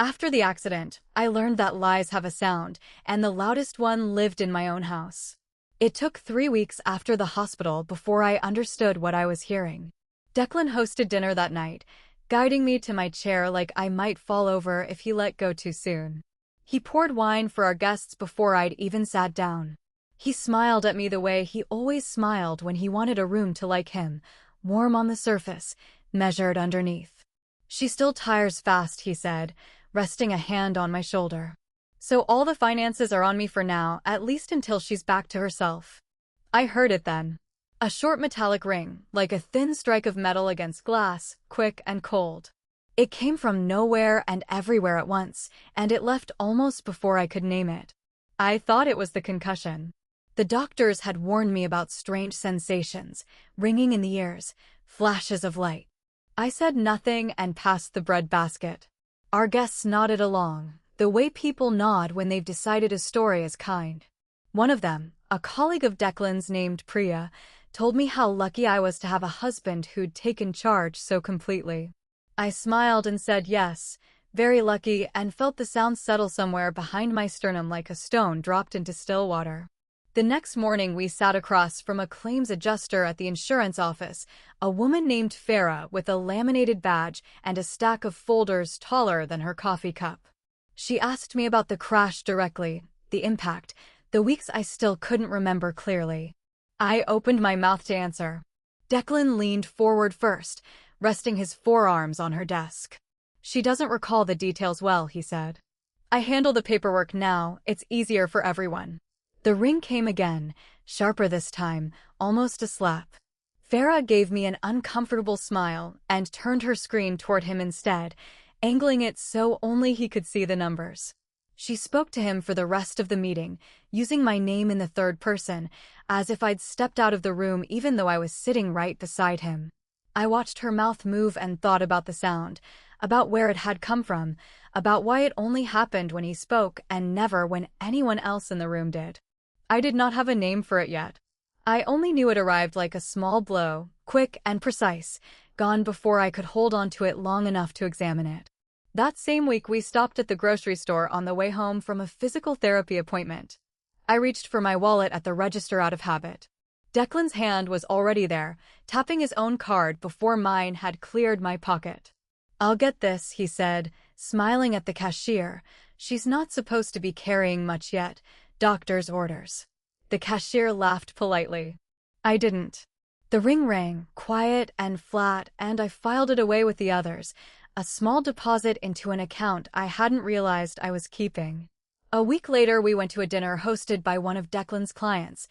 After the accident, I learned that lies have a sound, and the loudest one lived in my own house. It took 3 weeks after the hospital before I understood what I was hearing. Declan hosted dinner that night, guiding me to my chair like I might fall over if he let go too soon. He poured wine for our guests before I'd even sat down. He smiled at me the way he always smiled when he wanted a room to like him, warm on the surface, measured underneath. "She still tires fast," he said, resting a hand on my shoulder. "So all the finances are on me for now, at least until she's back to herself." I heard it then. A short metallic ring, like a thin strike of metal against glass, quick and cold. It came from nowhere and everywhere at once, and it left almost before I could name it. I thought it was the concussion. The doctors had warned me about strange sensations, ringing in the ears, flashes of light. I said nothing and passed the bread basket. Our guests nodded along, the way people nod when they've decided a story is kind. One of them, a colleague of Declan's named Priya, told me how lucky I was to have a husband who'd taken charge so completely. I smiled and said yes, very lucky, and felt the sound settle somewhere behind my sternum like a stone dropped into still water. The next morning we sat across from a claims adjuster at the insurance office, a woman named Farah with a laminated badge and a stack of folders taller than her coffee cup. She asked me about the crash directly, the impact, the weeks I still couldn't remember clearly. I opened my mouth to answer. Declan leaned forward first, resting his forearms on her desk. "She doesn't recall the details well," he said. "I handle the paperwork now, it's easier for everyone." The ring came again, sharper this time, almost a slap. Farah gave me an uncomfortable smile and turned her screen toward him instead, angling it so only he could see the numbers. She spoke to him for the rest of the meeting, using my name in the third person, as if I'd stepped out of the room even though I was sitting right beside him. I watched her mouth move and thought about the sound, about where it had come from, about why it only happened when he spoke and never when anyone else in the room did. I did not have a name for it yet. I only knew it arrived like a small blow, quick and precise, gone before I could hold on to it long enough to examine it. That same week we stopped at the grocery store on the way home from a physical therapy appointment. I reached for my wallet at the register out of habit. Declan's hand was already there, tapping his own card before mine had cleared my pocket. "I'll get this," he said, smiling at the cashier. "She's not supposed to be carrying much yet. Doctor's orders." The cashier laughed politely. I didn't. The ring rang, quiet and flat, and I filed it away with the others, a small deposit into an account I hadn't realized I was keeping. A week later we went to a dinner hosted by one of Declan's clients,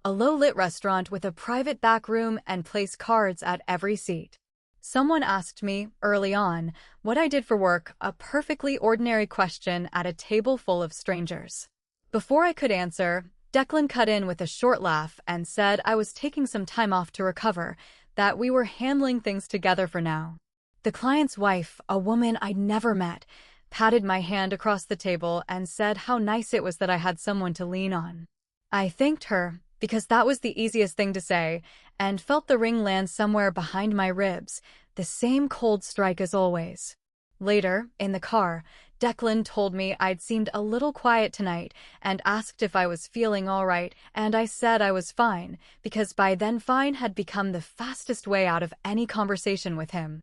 a low-lit restaurant with a private back room and placed cards at every seat. Someone asked me, early on, what I did for work, a perfectly ordinary question at a table full of strangers. Before I could answer, Declan cut in with a short laugh and said I was taking some time off to recover, that we were handling things together for now. The client's wife, a woman I'd never met, patted my hand across the table and said how nice it was that I had someone to lean on. I thanked her, because that was the easiest thing to say, and felt the ring land somewhere behind my ribs, the same cold strike as always. Later, in the car, Declan told me I'd seemed a little quiet tonight and asked if I was feeling all right, and I said I was fine, because by then fine had become the fastest way out of any conversation with him.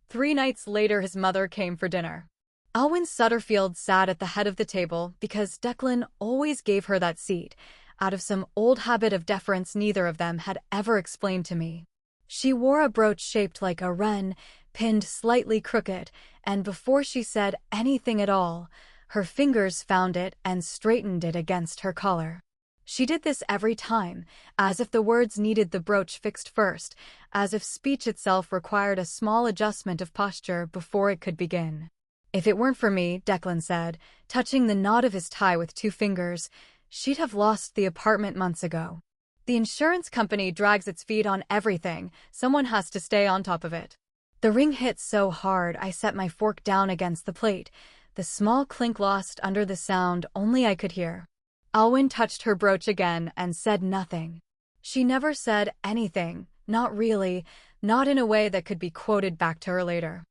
3 nights later his mother came for dinner. Alwyn Sutterfield sat at the head of the table because Declan always gave her that seat, out of some old habit of deference neither of them had ever explained to me. She wore a brooch shaped like a wren, pinned slightly crooked, and before she said anything at all, her fingers found it and straightened it against her collar. She did this every time, as if the words needed the brooch fixed first, as if speech itself required a small adjustment of posture before it could begin. "If it weren't for me," Declan said, touching the knot of his tie with 2 fingers, "she'd have lost the apartment months ago. The insurance company drags its feet on everything, someone has to stay on top of it." The ring hit so hard I set my fork down against the plate, the small clink lost under the sound only I could hear. Alwyn touched her brooch again and said nothing. She never said anything, not really, not in a way that could be quoted back to her later.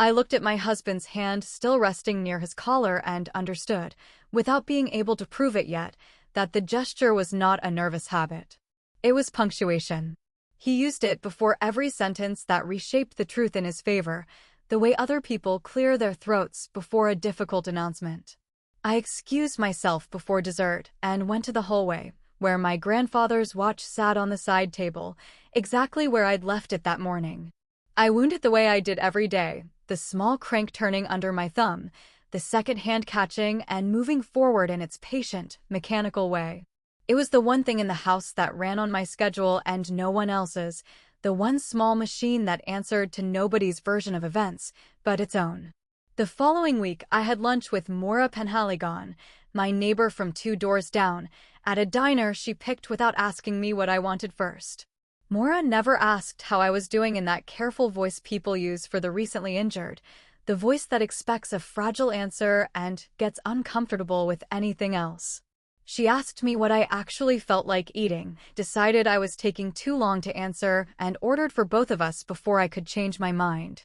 I looked at my husband's hand still resting near his collar and understood, without being able to prove it yet, that the gesture was not a nervous habit. It was punctuation. He used it before every sentence that reshaped the truth in his favor, the way other people clear their throats before a difficult announcement. I excused myself before dessert and went to the hallway, where my grandfather's watch sat on the side table, exactly where I'd left it that morning. I wound it the way I did every day, the small crank turning under my thumb, the second hand catching and moving forward in its patient, mechanical way. It was the one thing in the house that ran on my schedule and no one else's, the one small machine that answered to nobody's version of events, but its own. The following week, I had lunch with Maura Penhaligon, my neighbor from 2 doors down, at a diner she picked without asking me what I wanted first. Maura never asked how I was doing in that careful voice people use for the recently injured, the voice that expects a fragile answer and gets uncomfortable with anything else. She asked me what I actually felt like eating, decided I was taking too long to answer, and ordered for both of us before I could change my mind.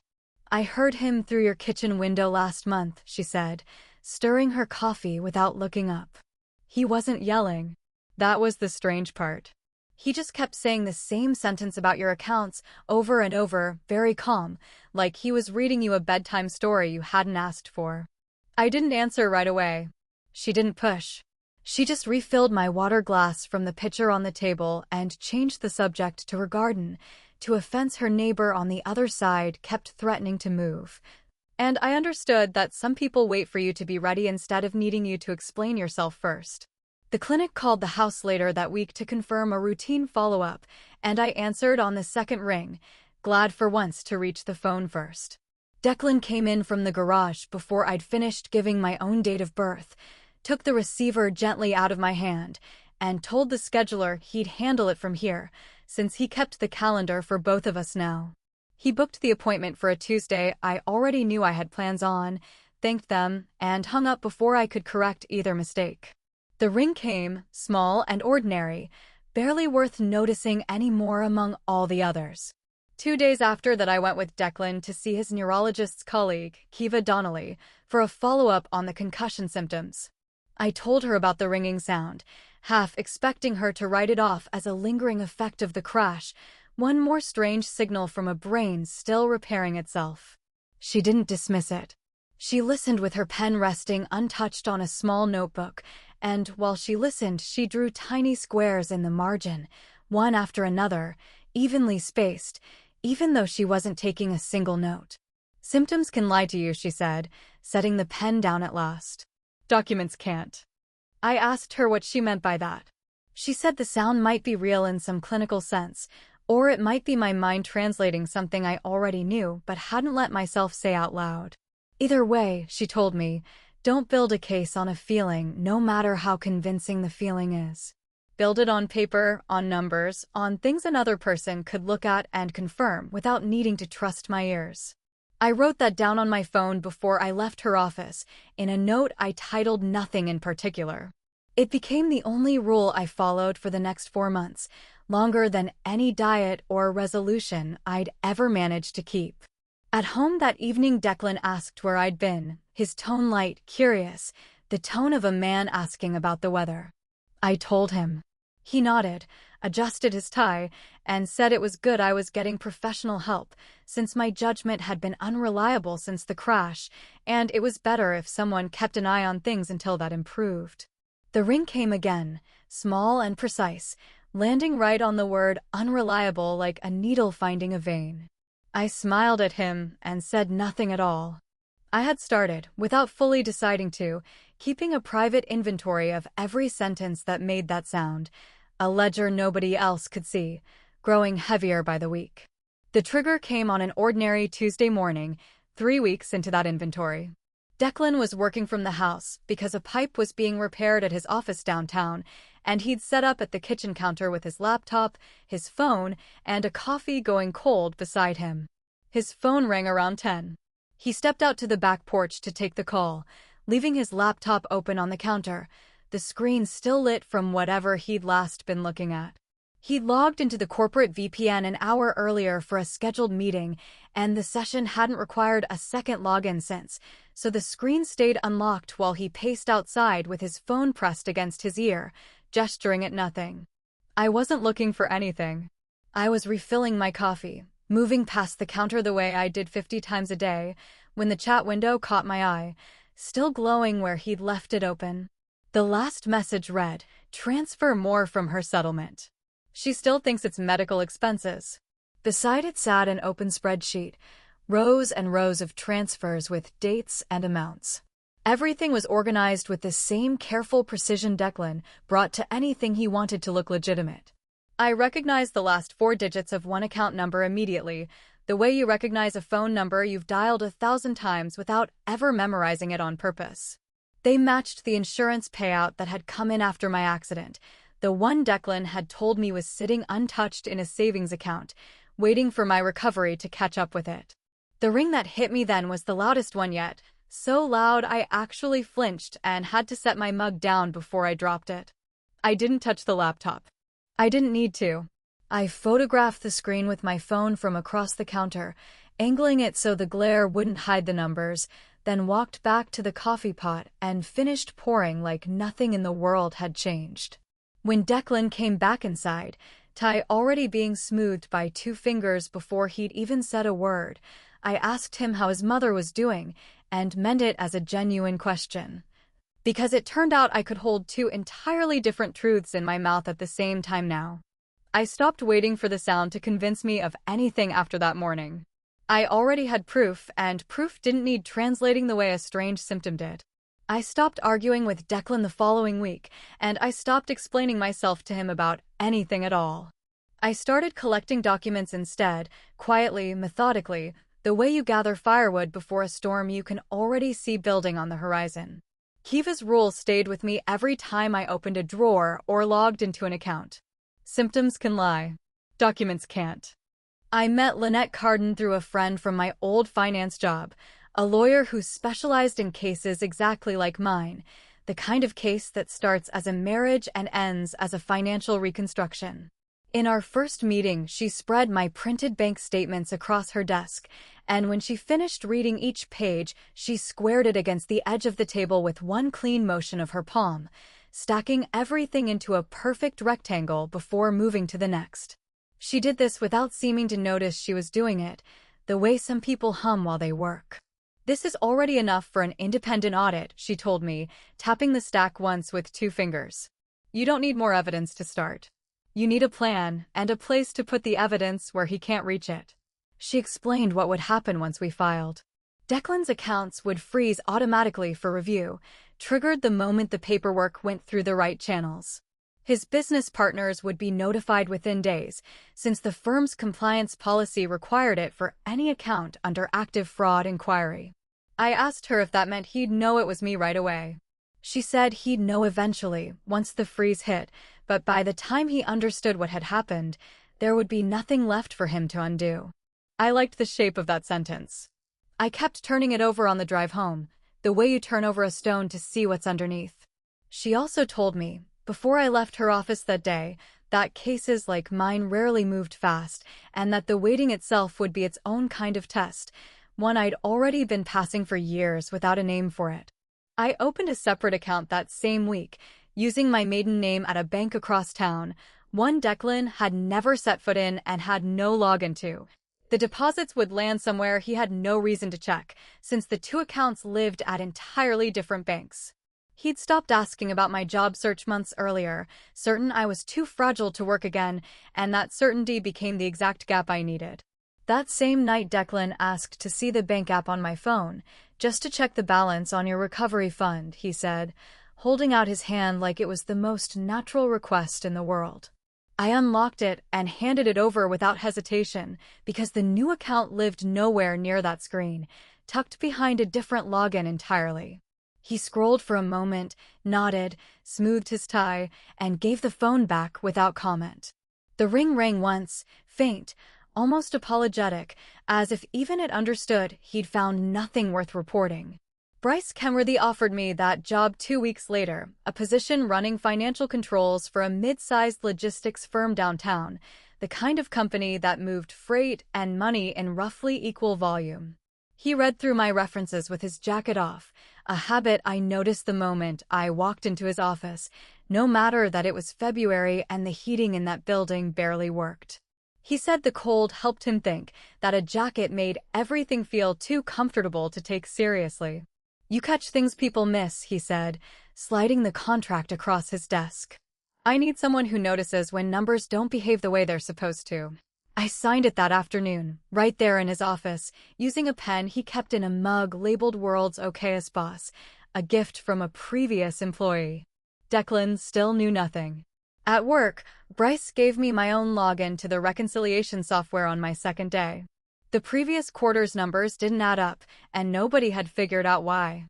"I heard him through your kitchen window last month," she said, stirring her coffee without looking up. He wasn't yelling. That was the strange part. He just kept saying the same sentence about your accounts over and over, very calm, like he was reading you a bedtime story you hadn't asked for. I didn't answer right away. She didn't push. She just refilled my water glass from the pitcher on the table and changed the subject to her garden, to a fence her neighbor on the other side kept threatening to move. And I understood that some people wait for you to be ready instead of needing you to explain yourself first. The clinic called the house later that week to confirm a routine follow-up, and I answered on the second ring, glad for once to reach the phone first. Declan came in from the garage before I'd finished giving my own date of birth, took the receiver gently out of my hand, and told the scheduler he'd handle it from here, since he kept the calendar for both of us now. He booked the appointment for a Tuesday I already knew I had plans on, thanked them, and hung up before I could correct either mistake. The ring came, small and ordinary, barely worth noticing any more among all the others. 2 days after that I went with Declan to see his neurologist's colleague, Kiva Donnelly, for a follow-up on the concussion symptoms. I told her about the ringing sound, half expecting her to write it off as a lingering effect of the crash, one more strange signal from a brain still repairing itself. She didn't dismiss it. She listened with her pen resting untouched on a small notebook, and while she listened, she drew tiny squares in the margin, one after another, evenly spaced, even though she wasn't taking a single note. "Symptoms can lie to you," she said, setting the pen down at last. "Documents can't." I asked her what she meant by that. She said the sound might be real in some clinical sense, or it might be my mind translating something I already knew but hadn't let myself say out loud. Either way, she told me, don't build a case on a feeling, no matter how convincing the feeling is. Build it on paper, on numbers, on things another person could look at and confirm without needing to trust my ears. I wrote that down on my phone before I left her office, in a note I titled Nothing in Particular. It became the only rule I followed for the next 4 months, longer than any diet or resolution I'd ever managed to keep. At home that evening, Declan asked where I'd been, his tone light, curious, the tone of a man asking about the weather. I told him. He nodded, adjusted his tie, and said it was good I was getting professional help, since my judgment had been unreliable since the crash, and it was better if someone kept an eye on things until that improved. The ring came again, small and precise, landing right on the word unreliable like a needle finding a vein. I smiled at him and said nothing at all. I had started, without fully deciding to, keeping a private inventory of every sentence that made that sound, a ledger nobody else could see, growing heavier by the week. The trigger came on an ordinary Tuesday morning, 3 weeks into that inventory. Declan was working from the house because a pipe was being repaired at his office downtown, and he'd set up at the kitchen counter with his laptop, his phone, and a coffee going cold beside him. His phone rang around 10. He stepped out to the back porch to take the call, leaving his laptop open on the counter, the screen still lit from whatever he'd last been looking at. He logged into the corporate VPN an hour earlier for a scheduled meeting, and the session hadn't required a second login since, so the screen stayed unlocked while he paced outside with his phone pressed against his ear, gesturing at nothing. I wasn't looking for anything. I was refilling my coffee, moving past the counter the way I did 50 times a day, when the chat window caught my eye, still glowing where he'd left it open. The last message read, "Transfer more from her settlement. She still thinks it's medical expenses." Beside it sat an open spreadsheet, rows and rows of transfers with dates and amounts. Everything was organized with the same careful precision Declan brought to anything he wanted to look legitimate. I recognized the last 4 digits of one account number immediately, the way you recognize a phone number you've dialed 1,000 times without ever memorizing it on purpose. They matched the insurance payout that had come in after my accident, the one Declan had told me was sitting untouched in a savings account, waiting for my recovery to catch up with it. The ring that hit me then was the loudest one yet, so loud I actually flinched and had to set my mug down before I dropped it. I didn't touch the laptop. I didn't need to. I photographed the screen with my phone from across the counter, angling it so the glare wouldn't hide the numbers, then walked back to the coffee pot and finished pouring like nothing in the world had changed. When Declan came back inside, tie already being smoothed by 2 fingers before he'd even said a word, I asked him how his mother was doing and meant it as a genuine question. Because it turned out I could hold 2 entirely different truths in my mouth at the same time now. I stopped waiting for the sound to convince me of anything after that morning. I already had proof, and proof didn't need translating the way a strange symptom did. I stopped arguing with Declan the following week, and I stopped explaining myself to him about anything at all. I started collecting documents instead, quietly, methodically, the way you gather firewood before a storm you can already see building on the horizon. Kiva's rule stayed with me every time I opened a drawer or logged into an account. Symptoms can lie. Documents can't. I met Lynette Carden through a friend from my old finance job, a lawyer who specialized in cases exactly like mine, the kind of case that starts as a marriage and ends as a financial reconstruction. In our first meeting, she spread my printed bank statements across her desk, and when she finished reading each page, she squared it against the edge of the table with one clean motion of her palm, stacking everything into a perfect rectangle before moving to the next. She did this without seeming to notice she was doing it, the way some people hum while they work. "This is already enough for an independent audit," she told me, tapping the stack once with 2 fingers. "You don't need more evidence to start. You need a plan and a place to put the evidence where he can't reach it." She explained what would happen once we filed. Declan's accounts would freeze automatically for review, triggered the moment the paperwork went through the right channels. His business partners would be notified within days, since the firm's compliance policy required it for any account under active fraud inquiry. I asked her if that meant he'd know it was me right away. She said he'd know eventually, once the freeze hit, but by the time he understood what had happened, there would be nothing left for him to undo. I liked the shape of that sentence. I kept turning it over on the drive home, the way you turn over a stone to see what's underneath. She also told me, before I left her office that day, that cases like mine rarely moved fast, and that the waiting itself would be its own kind of test, one I'd already been passing for years without a name for it. I opened a separate account that same week, using my maiden name at a bank across town, one Declan had never set foot in and had no login to. The deposits would land somewhere he had no reason to check, since the 2 accounts lived at entirely different banks. He'd stopped asking about my job search months earlier, certain I was too fragile to work again, and that certainty became the exact gap I needed. That same night, Declan asked to see the bank app on my phone, just to check the balance on your recovery fund, he said, holding out his hand like it was the most natural request in the world. I unlocked it and handed it over without hesitation, because the new account lived nowhere near that screen, tucked behind a different login entirely. He scrolled for a moment, nodded, smoothed his tie, and gave the phone back without comment. The ring rang once, faint, almost apologetic, as if even it understood he'd found nothing worth reporting. Bryce Kenworthy offered me that job 2 weeks later, a position running financial controls for a mid-sized logistics firm downtown, the kind of company that moved freight and money in roughly equal volume. He read through my references with his jacket off, a habit I noticed the moment I walked into his office, no matter that it was February and the heating in that building barely worked. He said the cold helped him think that a jacket made everything feel too comfortable to take seriously. "You catch things people miss," he said, sliding the contract across his desk. "I need someone who notices when numbers don't behave the way they're supposed to." I signed it that afternoon, right there in his office, using a pen he kept in a mug labeled "World's Okayest Boss," a gift from a previous employee. Declan still knew nothing. At work, Bryce gave me my own login to the reconciliation software on my second day. The previous quarter's numbers didn't add up, and nobody had figured out why.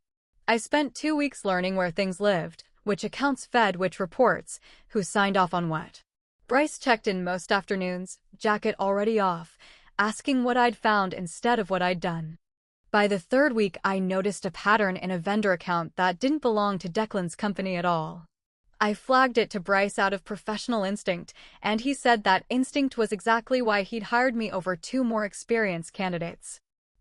I spent 2 weeks learning where things lived, which accounts fed which reports, who signed off on what. Bryce checked in most afternoons, jacket already off, asking what I'd found instead of what I'd done. By the third week, I noticed a pattern in a vendor account that didn't belong to Declan's company at all. I flagged it to Bryce out of professional instinct, and he said that instinct was exactly why he'd hired me over 2 more experienced candidates.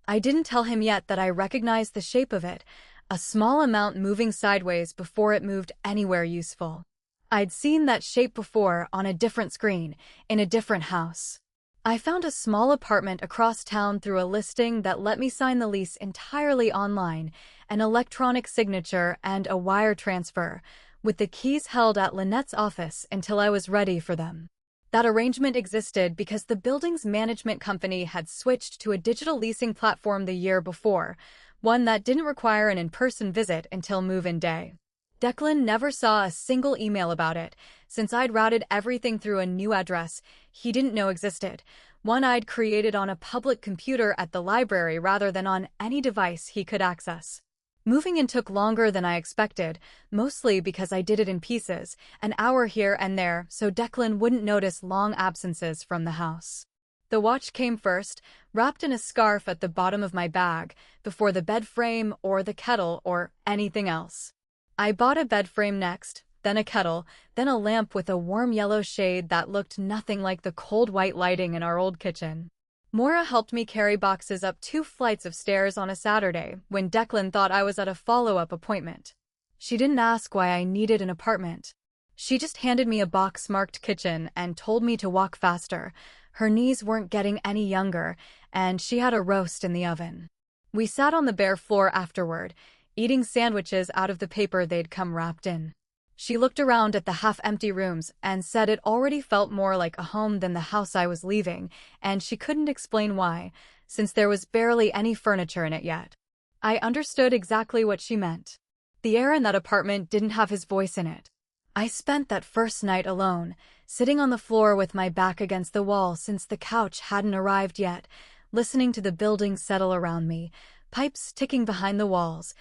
I didn't tell him yet that I recognized the shape of it, a small amount moving sideways before it moved anywhere useful. I'd seen that shape before on a different screen, in a different house. I found a small apartment across town through a listing that let me sign the lease entirely online, an electronic signature and a wire transfer, with the keys held at Lynette's office until I was ready for them. That arrangement existed because the building's management company had switched to a digital leasing platform the year before, one that didn't require an in-person visit until move-in day. Declan never saw a single email about it, since I'd routed everything through a new address he didn't know existed, one I'd created on a public computer at the library rather than on any device he could access. Moving in took longer than I expected, mostly because I did it in pieces, an hour here and there, so Declan wouldn't notice long absences from the house. The watch came first, wrapped in a scarf at the bottom of my bag, before the bed frame or the kettle or anything else. I bought a bed frame next, then a kettle, then a lamp with a warm yellow shade that looked nothing like the cold white lighting in our old kitchen. Maura helped me carry boxes up 2 flights of stairs on a Saturday when Declan thought I was at a follow-up appointment. She didn't ask why I needed an apartment. She just handed me a box marked kitchen and told me to walk faster. Her knees weren't getting any younger, and she had a roast in the oven. We sat on the bare floor afterward, eating sandwiches out of the paper they'd come wrapped in. She looked around at the half-empty rooms and said it already felt more like a home than the house I was leaving, and she couldn't explain why, since there was barely any furniture in it yet. I understood exactly what she meant. The air in that apartment didn't have his voice in it. I spent that first night alone, sitting on the floor with my back against the wall since the couch hadn't arrived yet, listening to the building settle around me, pipes ticking behind the walls,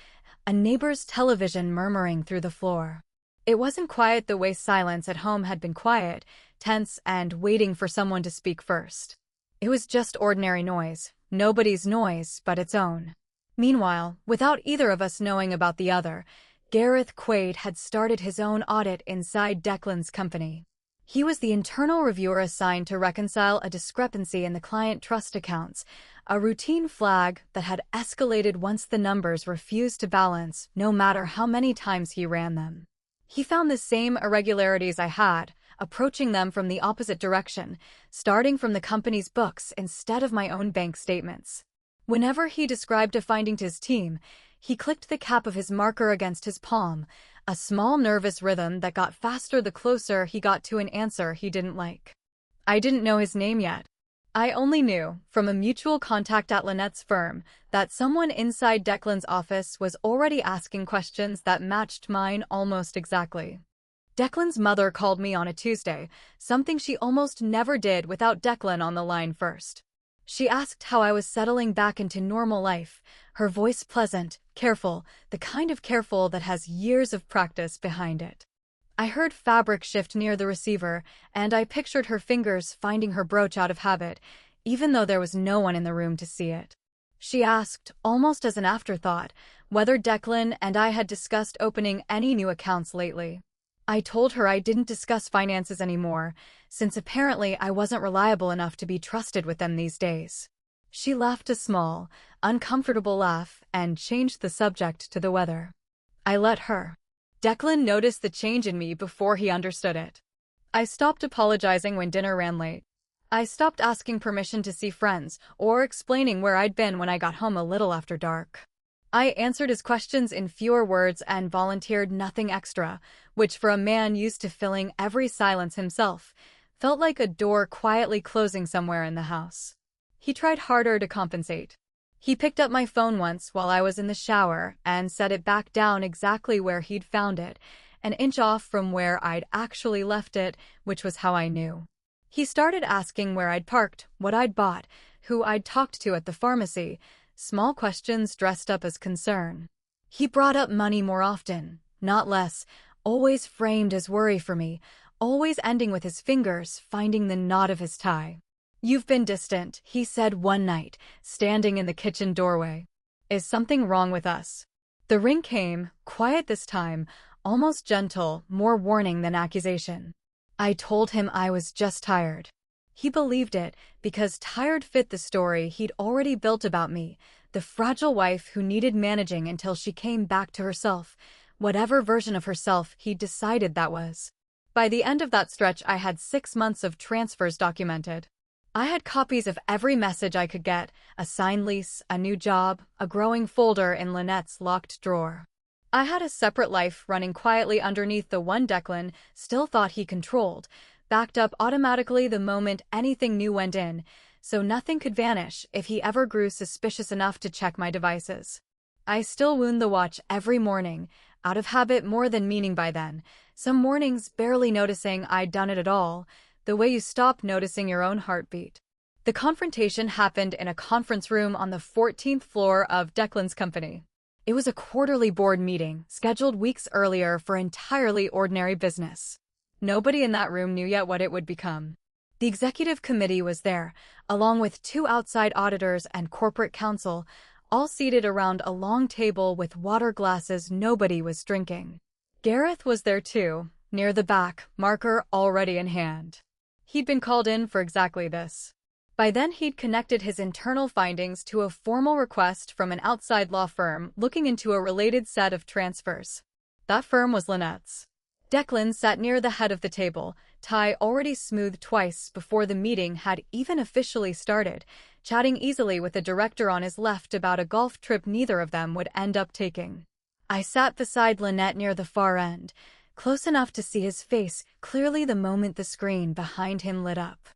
a neighbor's television murmuring through the floor. It wasn't quiet the way silence at home had been quiet, tense and waiting for someone to speak first. It was just ordinary noise, nobody's noise but its own. Meanwhile, without either of us knowing about the other, Gareth Quaid had started his own audit inside Declan's company. He was the internal reviewer assigned to reconcile a discrepancy in the client trust accounts, a routine flag that had escalated once the numbers refused to balance, no matter how many times he ran them. He found the same irregularities I had, approaching them from the opposite direction, starting from the company's books instead of my own bank statements. Whenever he described a finding to his team, he clicked the cap of his marker against his palm, a small nervous rhythm that got faster the closer he got to an answer he didn't like. I didn't know his name yet. I only knew, from a mutual contact at Lynette's firm, that someone inside Declan's office was already asking questions that matched mine almost exactly. Declan's mother called me on a Tuesday, something she almost never did without Declan on the line first. She asked how I was settling back into normal life, her voice pleasant, careful, the kind of careful that has years of practice behind it. I heard fabric shift near the receiver, and I pictured her fingers finding her brooch out of habit, even though there was no one in the room to see it. She asked, almost as an afterthought, whether Declan and I had discussed opening any new accounts lately. I told her I didn't discuss finances anymore, since apparently I wasn't reliable enough to be trusted with them these days. She laughed a small, uncomfortable laugh and changed the subject to the weather. I let her. Declan noticed the change in me before he understood it. I stopped apologizing when dinner ran late. I stopped asking permission to see friends or explaining where I'd been when I got home a little after dark. I answered his questions in fewer words and volunteered nothing extra, which for a man used to filling every silence himself, felt like a door quietly closing somewhere in the house. He tried harder to compensate. He picked up my phone once while I was in the shower and set it back down exactly where he'd found it, an inch off from where I'd actually left it, which was how I knew. He started asking where I'd parked, what I'd bought, who I'd talked to at the pharmacy, small questions dressed up as concern. He brought up money more often, not less, always framed as worry for me, always ending with his fingers finding the knot of his tie. "You've been distant," he said one night, standing in the kitchen doorway. "Is something wrong with us?" The ring came, quiet this time, almost gentle, more warning than accusation. I told him I was just tired. He believed it, because tired fit the story he'd already built about me, the fragile wife who needed managing until she came back to herself, whatever version of herself he'd decided that was. By the end of that stretch, I had 6 months of transfers documented. I had copies of every message I could get, a signed lease, a new job, a growing folder in Lynette's locked drawer. I had a separate life running quietly underneath the one Declan still thought he controlled, backed up automatically the moment anything new went in, so nothing could vanish if he ever grew suspicious enough to check my devices. I still wound the watch every morning, out of habit more than meaning by then, some mornings barely noticing I'd done it at all, the way you stop noticing your own heartbeat. The confrontation happened in a conference room on the 14th floor of Declan's company. It was a quarterly board meeting, scheduled weeks earlier for entirely ordinary business. Nobody in that room knew yet what it would become. The executive committee was there, along with 2 outside auditors and corporate counsel, all seated around a long table with water glasses nobody was drinking. Gareth was there too, near the back, marker already in hand. He'd been called in for exactly this. By then he'd connected his internal findings to a formal request from an outside law firm looking into a related set of transfers. That firm was Lynette's. Declan sat near the head of the table, tie already smoothed twice before the meeting had even officially started, chatting easily with the director on his left about a golf trip neither of them would end up taking. I sat beside Lynette near the far end, close enough to see his face clearly the moment the screen behind him lit up.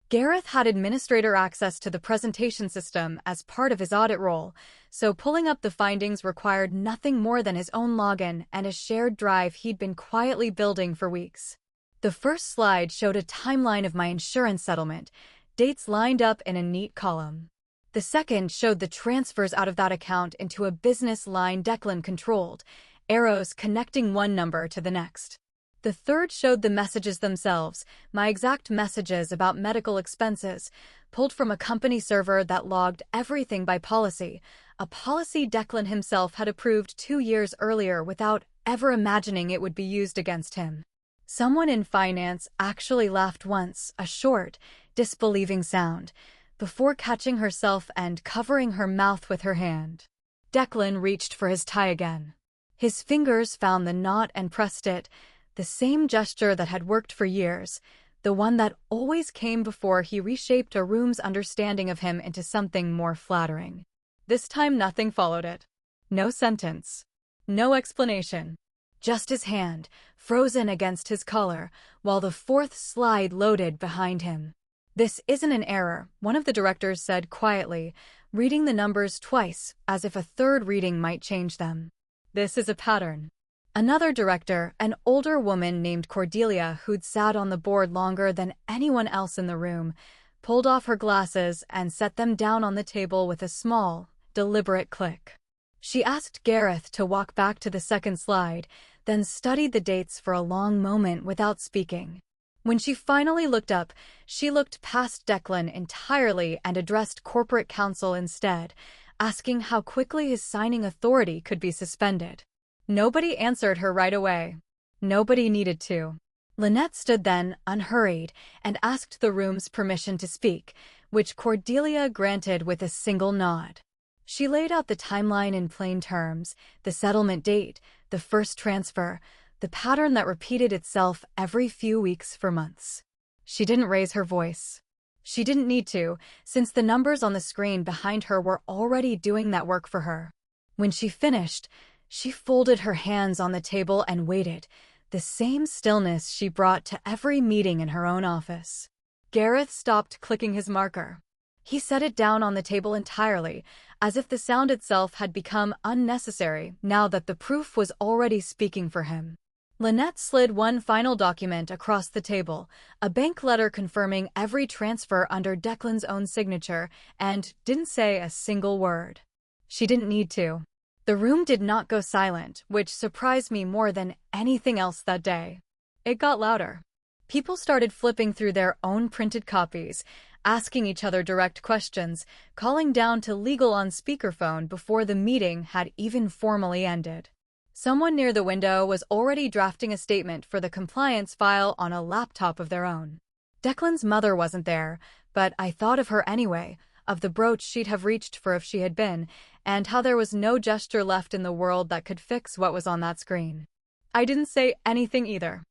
Gareth had administrator access to the presentation system as part of his audit role, so pulling up the findings required nothing more than his own login and a shared drive he'd been quietly building for weeks. The first slide showed a timeline of my insurance settlement, dates lined up in a neat column. The second showed the transfers out of that account into a business line Declan controlled, arrows connecting one number to the next. The third showed the messages themselves, my exact messages about medical expenses, pulled from a company server that logged everything by policy, a policy Declan himself had approved 2 years earlier without ever imagining it would be used against him. Someone in finance actually laughed once, a short, disbelieving sound, before catching herself and covering her mouth with her hand. Declan reached for his tie again. His fingers found the knot and pressed it, the same gesture that had worked for years, the one that always came before he reshaped a room's understanding of him into something more flattering. This time nothing followed it. No sentence. No explanation. Just his hand, frozen against his collar, while the fourth slide loaded behind him. "This isn't an error," one of the directors said quietly, reading the numbers twice, as if a third reading might change them. "This is a pattern." Another director, an older woman named Cordelia who'd sat on the board longer than anyone else in the room, pulled off her glasses and set them down on the table with a small, deliberate click. She asked Gareth to walk back to the second slide, then studied the dates for a long moment without speaking. When she finally looked up, she looked past Declan entirely and addressed corporate counsel instead, asking how quickly his signing authority could be suspended. Nobody answered her right away. Nobody needed to. Lynette stood then, unhurried, and asked the room's permission to speak, which Cordelia granted with a single nod. She laid out the timeline in plain terms, the settlement date, the first transfer, the pattern that repeated itself every few weeks for months. She didn't raise her voice. She didn't need to, since the numbers on the screen behind her were already doing that work for her. When she finished, she folded her hands on the table and waited, the same stillness she brought to every meeting in her own office. Gareth stopped clicking his marker. He set it down on the table entirely, as if the sound itself had become unnecessary now that the proof was already speaking for him. Lynette slid one final document across the table, a bank letter confirming every transfer under Declan's own signature, and didn't say a single word. She didn't need to. The room did not go silent, which surprised me more than anything else that day. It got louder. People started flipping through their own printed copies, asking each other direct questions, calling down to legal on speakerphone before the meeting had even formally ended. Someone near the window was already drafting a statement for the compliance file on a laptop of their own. Declan's mother wasn't there, but I thought of her anyway, of the brooch she'd have reached for if she had been, and how there was no gesture left in the world that could fix what was on that screen. I didn't say anything either.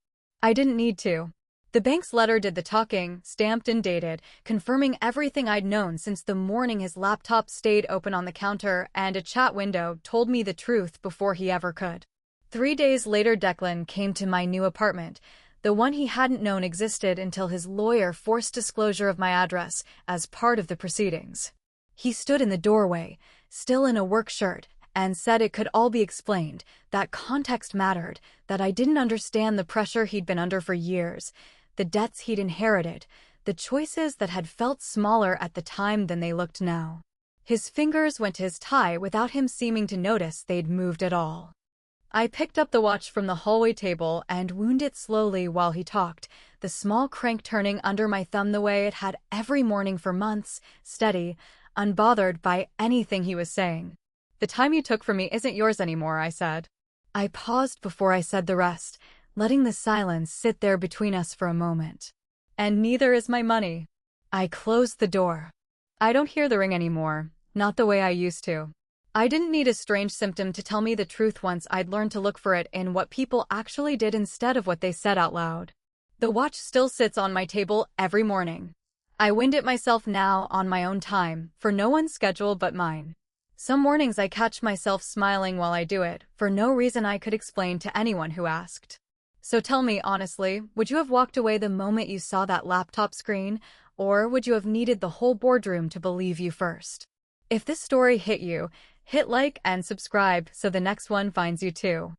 I didn't need to. The bank's letter did the talking, stamped and dated, confirming everything I'd known since the morning his laptop stayed open on the counter and a chat window told me the truth before he ever could. 3 days later, Declan came to my new apartment, the one he hadn't known existed until his lawyer forced disclosure of my address as part of the proceedings. He stood in the doorway, still in a work shirt, and said it could all be explained, that context mattered, that I didn't understand the pressure he'd been under for years, the debts he'd inherited, the choices that had felt smaller at the time than they looked now. His fingers went to his tie without him seeming to notice they'd moved at all. I picked up the watch from the hallway table and wound it slowly while he talked, the small crank turning under my thumb the way it had every morning for months, steady, unbothered by anything he was saying. "The time you took from me isn't yours anymore," I said. I paused before I said the rest, letting the silence sit there between us for a moment. "And neither is my money." I closed the door. I don't hear the ring anymore, not the way I used to. I didn't need a strange symptom to tell me the truth once I'd learned to look for it in what people actually did instead of what they said out loud. The watch still sits on my table every morning. I wind it myself now on my own time, for no one's schedule but mine. Some mornings I catch myself smiling while I do it, for no reason I could explain to anyone who asked. So tell me honestly, would you have walked away the moment you saw that laptop screen, or would you have needed the whole boardroom to believe you first? If this story hit you, hit like and subscribe so the next one finds you too.